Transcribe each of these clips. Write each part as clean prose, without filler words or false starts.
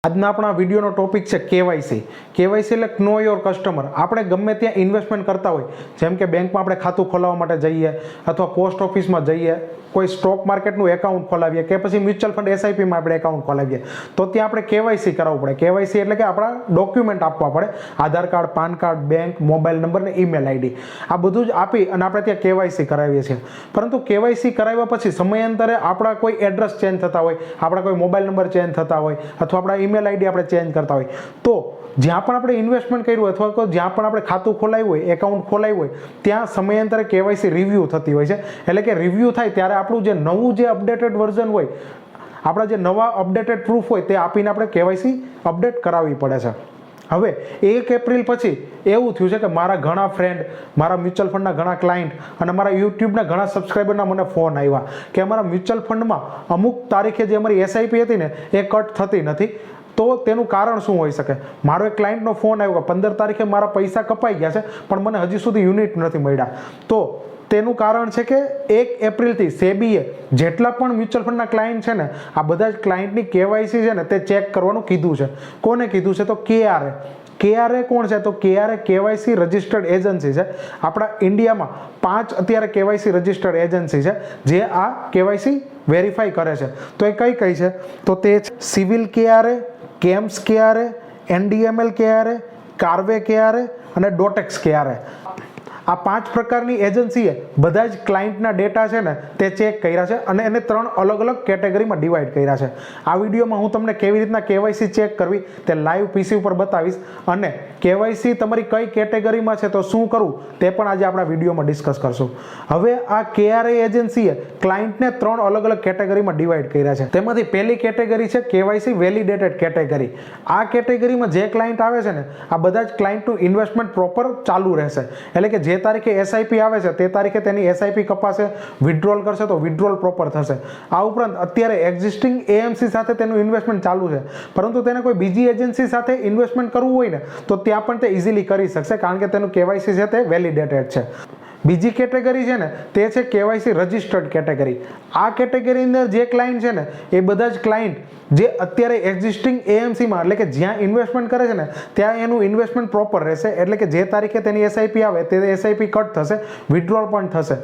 આજના આપણા વિડીયોનો ટોપિક છે કેવાયસી. કેવાયસી એટલે નો યોર કસ્ટમર. આપણે ગમે ત્યાં ઇન્વેસ્ટમેન્ટ કરતા હોય, જેમ કે બેંકમાં આપણે ખાતું ખોલાવવા માટે જઈએ અથવા પોસ્ટ ઓફિસમાં જઈએ, કોઈ સ્ટોક માર્કેટનું એકાઉન્ટ ખોલાવીએ કે પછી મ્યુચ્યુઅલ ફંડ એસઆઈપીમાં આપણે એકાઉન્ટ ખોલાવીએ, તો ત્યાં આપણે કેવાયસી કરાવવું પડે. કેવાયસી એટલે કે આપણા ડોક્યુમેન્ટ આપવા પડે, Aadhaar card, PAN card, bank, mobile number ને ઈમેલ આઈડી, આ બધું જ આપી અને આપણે ત્યાં કેવાયસી કરાવીએ છીએ. પરંતુ કેવાયસી કરાવ્યા પછી સમયાંતરે આપણા કોઈ એડ્રેસ ચેન્જ થતા હોય, આપણા કોઈ મોબાઈલ નંબર ચેન્જ થતા હોય અથવા આપણા ઈમેલ આઈડી આપણે ચેન્જ કરતા હોય, તો જ્યાં પણ આપણે ઇન્વેસ્ટમેન્ટ કર્યું હોય અથવા તો જ્યાં પણ આપણે ખાતું ખોલાવ્યું હોય, એકાઉન્ટ ખોલાવ્યું હોય, ત્યાં સમયાંતરે કેવાયસી રિવ્યૂ થતી હોય છે. એટલે કે રિવ્યૂ થાય ત્યારે આપણું જે નવું જે અપડેટેડ વર્ઝન હોય, આપણા જે નવા અપડેટેડ પ્રૂફ હોય, તે આપીને આપણે કેવાયસી અપડેટ કરાવવી પડે છે. હવે 1 એપ્રિલ પછી એવું થયું છે કે મારા ઘણા ફ્રેન્ડ, મારા મ્યુચ્યુઅલ ફંડના ઘણા ક્લાયન્ટ અને મારા યુટ્યુબના ઘણા સબસ્ક્રાઈબરના મને ફોન આવ્યા કે અમારા મ્યુચ્યુઅલ ફંડમાં અમુક તારીખે જે અમારી એસઆઈપી હતી ને એ કટ થતી નથી. તો તેનું કારણ શું હોઈ શકે? મારો એક ક્લાયન્ટનો ફોન આવ્યો કે 15 તારીખે મારા પૈસા કપાઈ ગયા છે પણ મને હજી સુધી યુનિટ નથી મળ્યા. તો તેનું કારણ છે કે 1 એપ્રિલથી સેબીએ જેટલા પણ મ્યુચ્યુઅલ ફંડના ક્લાયન્ટ છે ને, આ બધા જ ક્લાયન્ટની કેવાયસી છે ને તે ચેક કરવાનું કીધું છે. કોને કીધું છે? તો KRA. KRA કોણ છે? તો KRA કેવાયસી રજિસ્ટર્ડ એજન્સી છે. આપણા ઇન્ડિયામાં 5 અત્યારે કેવાયસી રજિસ્ટર્ડ એજન્સી છે જે આ કેવાયસી વેરીફાઈ કરે છે. તો એ કઈ કઈ છે? તો તે છે civil KRA, CAMS KRA, NDML KRA, કાર્વે KRA અને ડોટેક્સ KRA. આ 5 પ્રકારની એજન્સીએ બધા જ ક્લાયન્ટના ડેટા છે ને તે ચેક કર્યા છે અને એને 3 અલગ અલગ કેટેગરીમાં ડિવાઈડ કર્યા છે. આ વિડીયોમાં હું તમને કેવી રીતના કેવાયસી ચેક કરવી તે લાઈવ PC ઉપર બતાવીશ અને કેવાયસી તમારી કઈ કેટેગરીમાં છે તો શું કરવું તે પણ આજે આપણા વિડીયોમાં ડિસ્કસ કરશું. હવે આ KRA એજન્સીએ ક્લાયન્ટને 3 અલગ અલગ કેટેગરીમાં ડિવાઈડ કર્યા છે. તેમાંથી પહેલી કેટેગરી છે કેવાયસી વેલિડેટેડ કેટેગરી. આ કેટેગરીમાં જે ક્લાયન્ટ આવે છે ને, આ બધા જ ક્લાયન્ટનું ઇન્વેસ્ટમેન્ટ પ્રોપર ચાલુ રહેશે. એટલે કે જે તારીખે એસઆઈપી આવે છે તે તારીખે તેની એસઆઈપી કપાશે, વિથડ્રોલ કરશે તો વિથડ્રોલ પ્રોપર થશે. આ ઉપરાંત અત્યારે એક્ઝિસ્ટિંગ AMC સાથે તેનું ઇન્વેસ્ટમેન્ટ ચાલુ છે, પરંતુ તેને કોઈ બીજી એજન્સી સાથે ઇન્વેસ્ટમેન્ટ કરવું હોય ને તો ત્યાં પણ તે ઇઝીલી કરી શકશે, કારણ કે તેનું કેવાયસી છે તે વેલિડેટેડ છે. બીજી કેટેગરી છે ને તે છે કેવાયસી રજિસ્ટર્ડ કેટેગરી. આ કેટેગરીની અંદર જે ક્લાયન્ટ છે ને એ બધા જ ક્લાયન્ટ જે અત્યારે એક્ઝિસ્ટિંગ AMCમાં એટલે કે જ્યાં ઇન્વેસ્ટમેન્ટ કરે છે ને ત્યાં એનું ઇન્વેસ્ટમેન્ટ પ્રોપર રહેશે. એટલે કે જે તારીખે તેની એસઆઈપી આવે તે એસઆઈપી કટ થશે, વિથડ્રોલ પણ થશે.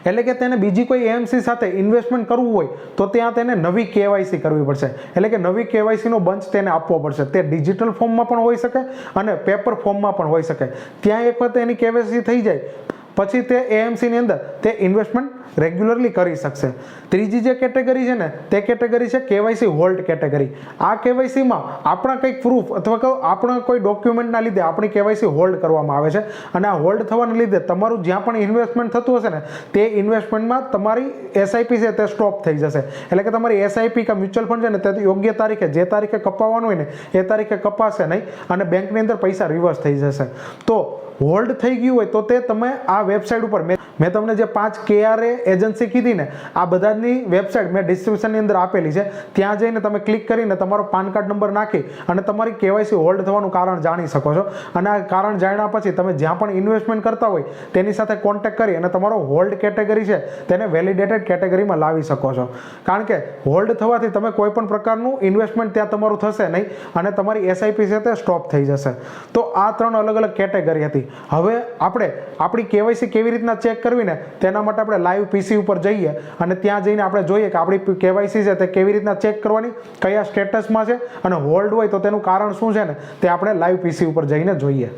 એટલે કે તેને બીજી કોઈ AMC સાથે ઇન્વેસ્ટમેન્ટ કરવું હોય તો ત્યાં તેને નવી કેવાયસી કરવી પડશે. એટલે કે નવી કેવાયસીનો બંચ તેને આપવો પડશે. તે ડિજિટલ ફોર્મમાં પણ હોઈ શકે અને પેપર ફોર્મમાં પણ હોઈ શકે. ત્યાં એક વખત એની કેવાયસી થઈ જાય પછી તે AMCની અંદર તે ઇન્વેસ્ટમેન્ટ રેગ્યુલરલી કરી શકશે. ત્રીજી જે કેટેગરી છે ને તે કેટેગરી છે કેવાયસી હોલ્ડ કેટેગરી. આ કેવાયસીમાં આપણા કંઈક પ્રૂફ અથવા આપણા કોઈ ડોક્યુમેન્ટના લીધે આપણી કેવાયસી હોલ્ડ કરવામાં આવે છે અને આ હોલ્ડ થવાના લીધે તમારું જ્યાં પણ ઇન્વેસ્ટમેન્ટ થતું હશે ને તે ઇન્વેસ્ટમેન્ટમાં તમારી એસઆઈપી છે તે સ્ટોપ થઈ જશે. એટલે કે તમારી એસઆઈપી કે મ્યુચ્યુઅલ ફંડ છે ને તે યોગ્ય તારીખે, જે તારીખે કપાવવાનું હોય ને એ તારીખે કપાશે નહીં અને બેંકની અંદર પૈસા રિવર્સ થઈ જશે. તો હોલ્ડ થઈ ગયું હોય તો તે તમે આ વેબસાઇટ ઉપર મેં તમને જે 5 KRA એજન્સી કીધી ને આ બધાની વેબસાઇટ મેં ડિસ્ક્રિપ્શનની અંદર આપેલી છે. ત્યાં જઈને તમે ક્લિક કરીને તમારો પાન કાર્ડ નંબર નાખી અને તમારી કેવાયસી હોલ્ડ થવાનું કારણ જાણી શકો છો. અને આ કારણ જાણ્યા પછી તમે જ્યાં પણ ઇન્વેસ્ટમેન્ટ કરતા હોય તેની સાથે કોન્ટેક્ટ કરી અને તમારો હોલ્ડ કેટેગરી છે તેને વેલિડેટેડ કેટેગરીમાં લાવી શકો છો. કારણ કે હોલ્ડ થવાથી તમે કોઈ પણ પ્રકારનું ઇન્વેસ્ટમેન્ટ ત્યાં તમારું થશે નહીં અને તમારી એસઆઈપી છે તે સ્ટોપ થઈ જશે. તો આ 3 અલગ અલગ કેટેગરી હતી. હવે આપણે આપણી કેવાયસી કેવી રીતના ચેક કરવી ને તેના માટે આપણે લાઈવ PC ઉપર જઈએ અને ત્યાં જઈને આપણે જોઈએ કે આપણી કેવાયસી છે તે કેવી રીતના ચેક કરવાની, કયા સ્ટેટસમાં છે અને હોલ્ડ હોય તો તેનું કારણ શું છે ને તે આપણે લાઈવ PC ઉપર જઈને જોઈએ.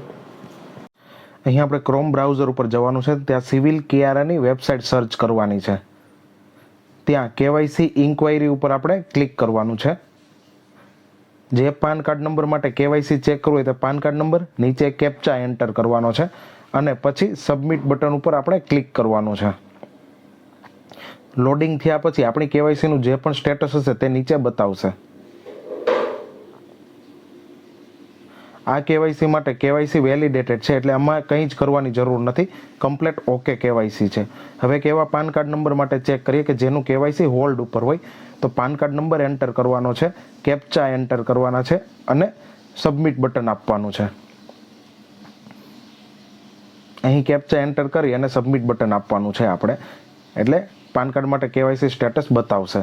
અહીંયા આપણે ક્રોમ બ્રાઉઝર ઉપર જવાનું છે. ત્યાં સિવિલ KRA ની વેબસાઇટ સર્ચ કરવાની છે. ત્યાં કેવાયસી ઇન્ક્વાયરી ઉપર આપણે ક્લિક કરવાનું છે. જે પાન કાર્ડ નંબર માટે કેવાયસી ચેક કરવું હોય તો પાન કાર્ડ નંબર, નીચે કેપ્ચા એન્ટર કરવાનો છે અને પછી સબમિટ બટન ઉપર આપણે ક્લિક કરવાનું છે. લોડિંગ થયા પછી આપણી કેવાયસીનું જે પણ સ્ટેટસ હશે તે નીચે બતાવશે. આ કેવાયસી માટે કેવાયસી વેલિડેટેડ છે એટલે આમાં કંઈ જ કરવાની જરૂર નથી, કમ્પ્લીટ ઓકે કેવાયસી છે. હવે કેવા પાન કાર્ડ નંબર માટે ચેક કરીએ કે જેનું કેવાયસી હોલ્ડ ઉપર હોય તો પાન કાર્ડ નંબર એન્ટર કરવાનો છે, કેપ્ચા એન્ટર કરવાના છે અને સબમિટ બટન આપવાનું છે. અહીં કેપ્ચા એન્ટર કરી અને સબમિટ બટન આપવાનું છે આપણે, એટલે પાન કાર્ડ માટે કેવાયસી સ્ટેટસ બતાવશે.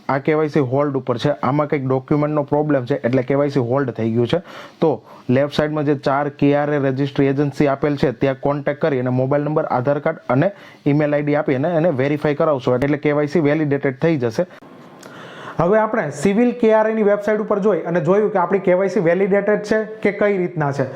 આ કેવાયસી હોલ્ડ ઉપર છે, આમાં કંઈક ડોક્યુમેન્ટનો પ્રોબ્લેમ છે એટલે કેવાયસી હોલ્ડ થઈ ગયું છે. તો લેફ્ટ સાઈડમાં જે 4 KRA રજિસ્ટ્રી એજન્સી આપેલ છે ત્યાં કોન્ટેક્ટ કરી અને મોબાઈલ નંબર, આધાર કાર્ડ અને ઈમેલ આઈડી આપી અને એને વેરીફાઈ કરાવશો એટલે કેવાયસી વેલિડેટેડ થઈ જશે. હવે આપણે સિવિલ KRAની વેબસાઇટ ઉપર જોઈ અને જોયું કે આપણી કેવાયસી વેલિડેટેડ છે કે કઈ રીતના છે.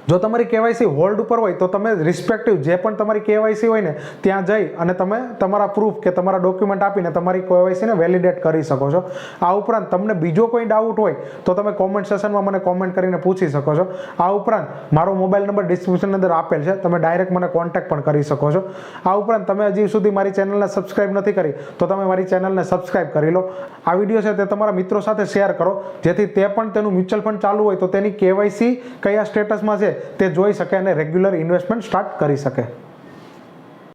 જો તમારી કેવાયસી હોલ્ડ ઉપર હોય તો તમે રિસ્પેક્ટિવ જે પણ તમારી કેવાયસી હોય ને ત્યાં જઈ અને તમે તમારા પ્રૂફ કે તમારા ડોક્યુમેન્ટ આપીને તમારી કેવાયસીને વેલિડેટ કરી શકો છો. આ ઉપરાંત તમને બીજો કોઈ ડાઉટ હોય તો તમે કોમેન્ટ સેશનમાં મને કોમેન્ટ કરીને પૂછી શકો છો. આ ઉપરાંત મારો મોબાઈલ નંબર ડિસ્ક્રિપ્શન અંદર આપેલ છે, તમે ડાયરેક્ટ મને કોન્ટેક્ટ પણ કરી શકો છો. આ ઉપરાંત તમે હજી સુધી મારી ચેનલને સબસ્ક્રાઇબ નથી કરી તો તમે મારી ચેનલને સબસ્ક્રાઇબ કરી લો. આ વિડીયો છે તે તમારા મિત્રો સાથે શેર કરો જેથી તે પણ તેનું મ્યુચ્યુઅલ ફંડ ચાલુ હોય તો તેની કેવાયસી કયા સ્ટેટસમાં છે તે જોઈ શકે અને રેગ્યુલર ઇન્વેસ્ટમેન્ટ સ્ટાર્ટ કરી શકે.